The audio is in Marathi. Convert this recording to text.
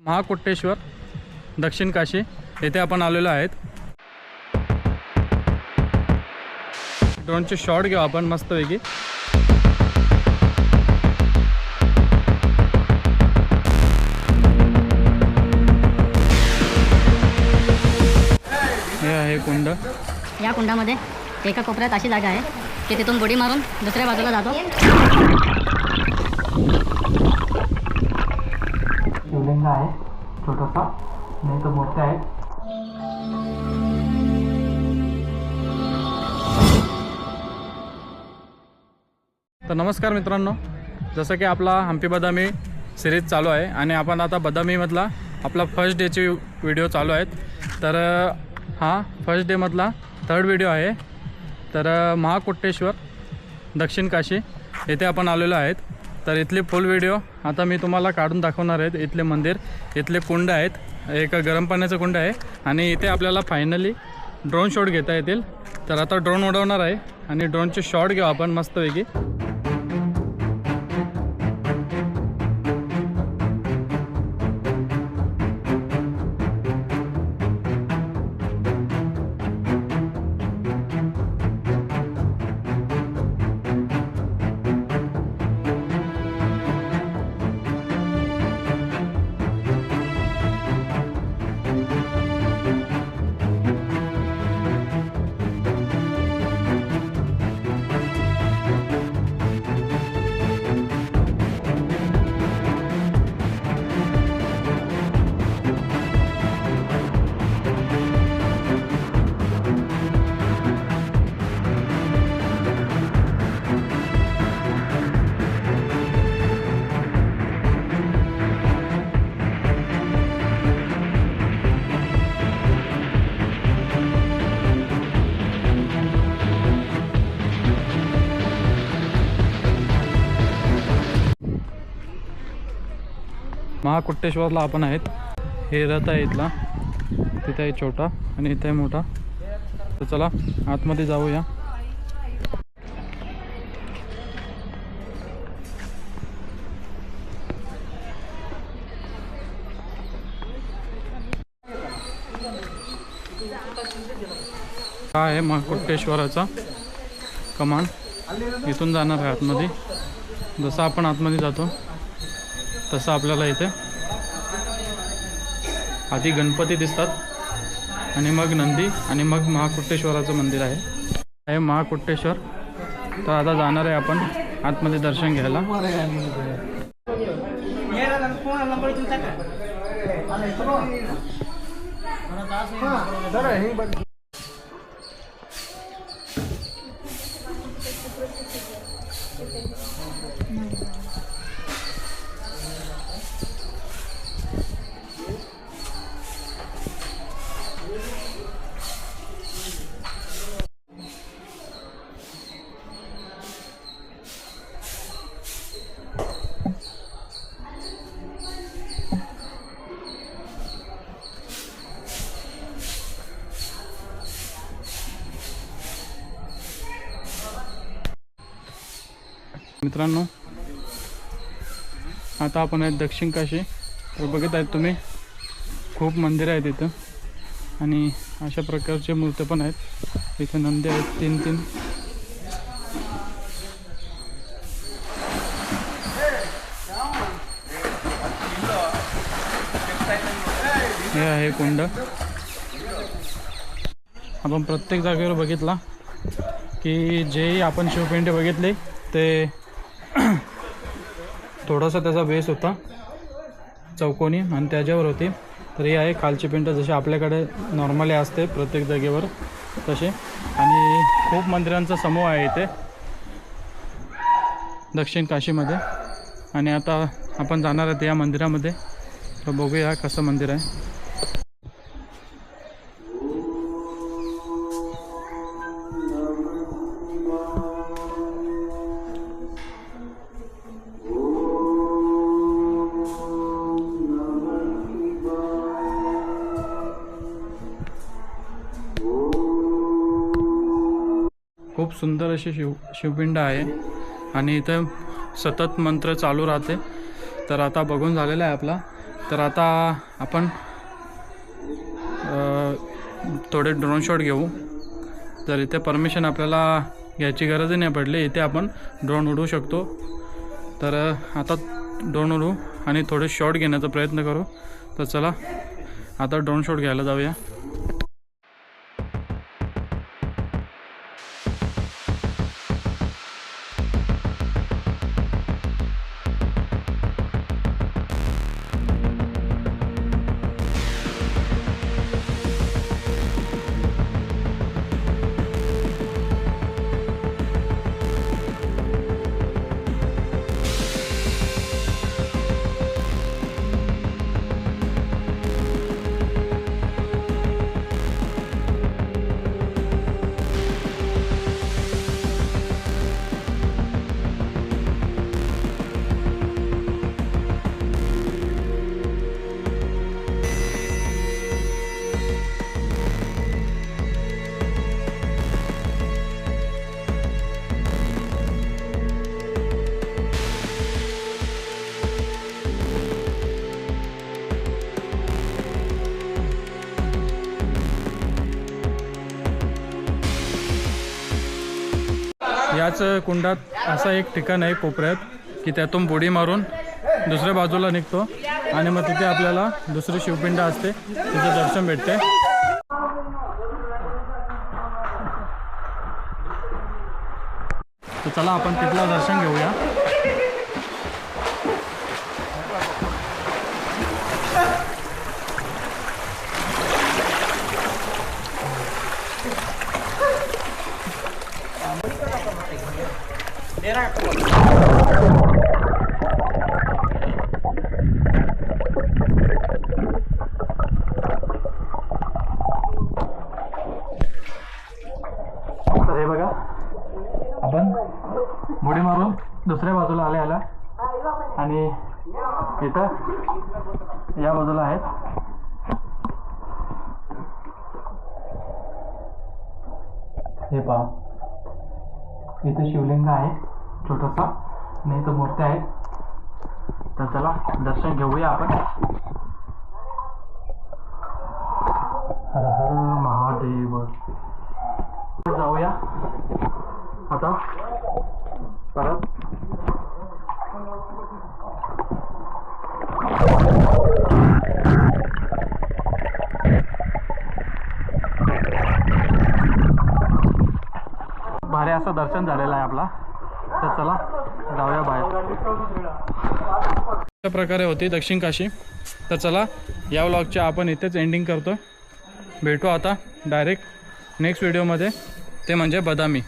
महाकुट्टेश्वर दक्षिण काशी येथे आपण आलेलो आहेत। ड्रोनचे शॉट घेऊ आपण मस्तपैकी। हे आहे कुंड। या कुंडामध्ये एका कोपऱ्यात अशी जागा आहे की तिथून बुडी मारून दुसऱ्या बाजूला जातो। शिवलिंग आहे छोटासा, नाही तर मोठा आहे। तर नमस्कार मित्रांनो, जसं की आपला हम्पी बदामी सिरीज चालू आहे आणि आपण आता बदामीमधला आपला फर्स्ट डेची व्हिडिओ चालू आहेत। तर हा फर्स्ट डेमधला थर्ड व्हिडिओ आहे। तर महाकुट्टेश्वर दक्षिण काशी येथे आपण आलेलो आहेत। तर इथले फुल व्हिडिओ आता मी तुम्हाला काढून दाखवणार आहेत। इथले मंदिर, इथले कुंड आहेत, एक गरम पाण्याचं कुंड आहे आणि इथे आपल्याला फायनली ड्रोन शॉट घेता येतील। तर आता ड्रोन उडवणार आहे आणि ड्रोनचे शॉट घेऊ आपण मस्तपैकी। महाकुट्टेश्वरला आपण आहेत। हे रथ आहे इथला, तिथे आहे छोटा आणि इथे आहे मोठा। तर चला आतमध्ये जाऊया। हा आहे महाकुट्टेश्वराचा कमान, इथून जाणार आहे आतमध्ये। जसं आपण आतमध्ये जातो तसं आपल्याला इथे आधी गणपती दिसतात आणि मग नंदी आणि मग महाकुट्टेश्वराचं मंदिर आहे। हे महाकुट्टेश्वर। तर आता जाणार आहे आपण आतमध्ये दर्शन घ्यायला। मित्रांनो, आता आपण आहेत दक्षिण काशी। तर बघत आहेत तुम्ही, खूप मंदिरं आहेत इथं आणि अशा प्रकारचे मूर्ती पण आहेत। इथे नंदी आहेत तीन तीन। हे आहे कुंड। आपण प्रत्येक जागेवर बघितला की जे आपण शिवपिंडी बघितली ते थोडासा त्याचा बेस होता चौकोनी आणि त्याच्यावर होती। तर ही आहे खालची पिंड, जशी आपल्याकडे नॉर्मली असते प्रत्येक जागेवर तसे। आणि खूप मंदिरांचा समूह आहे इथे दक्षिण काशीमध्ये। आणि आता आपण जाणार आहोत या मंदिरामध्ये। तर बघूया कसं मंदिर आहे। खूप सुंदर अशी शिवपिंड आहे आणि इथे सतत मंत्र चालू राहते। तर आता बघून झालेला आहे आपला तर आता आपण थोडे ड्रोन शॉट घेऊ. जर इथे परमिशन आपल्याला घ्यायची गरजही नाही पडली, इथे आपण ड्रोन उडवू शकतो. तर आता ड्रोन उडवू आणि थोडे शॉट घेण्याचा प्रयत्न करू. तर चला आता ड्रोन शॉट घ्यायला जाऊया. याच कुंडात असा एक ठिकाण आहे कोपऱ्यात की त्यातून बुडी मारून दुसऱ्या बाजूला निघतो आणि मग तिथे आपल्याला दुसरी शिवपिंड असते, तिचं दर्शन भेटते. तर चला आपण तिथलं दर्शन घेऊया. तर हे बघा, आपण बुडी मारून दुसऱ्या बाजूला आल्या आणि इथं या बाजूला आहेत. हे पहा, इथे शिवलिंग आहे छोटासा आणि इथं मूर्त्या आहेत. तर चला दर्शन घेऊया आपण. हर हर महादेव. जाऊया आता परत. भारी असं दर्शन झालेलं आहे आपला. तर चला जाऊया बाहेर. अशा प्रकारे होती दक्षिण काशी. तर चला या व्लॉगचे आपण इथेच एंडिंग करतो. भेटू आता डायरेक्ट नेक्स्ट व्हिडिओमध्ये, ते म्हणजे बदामी.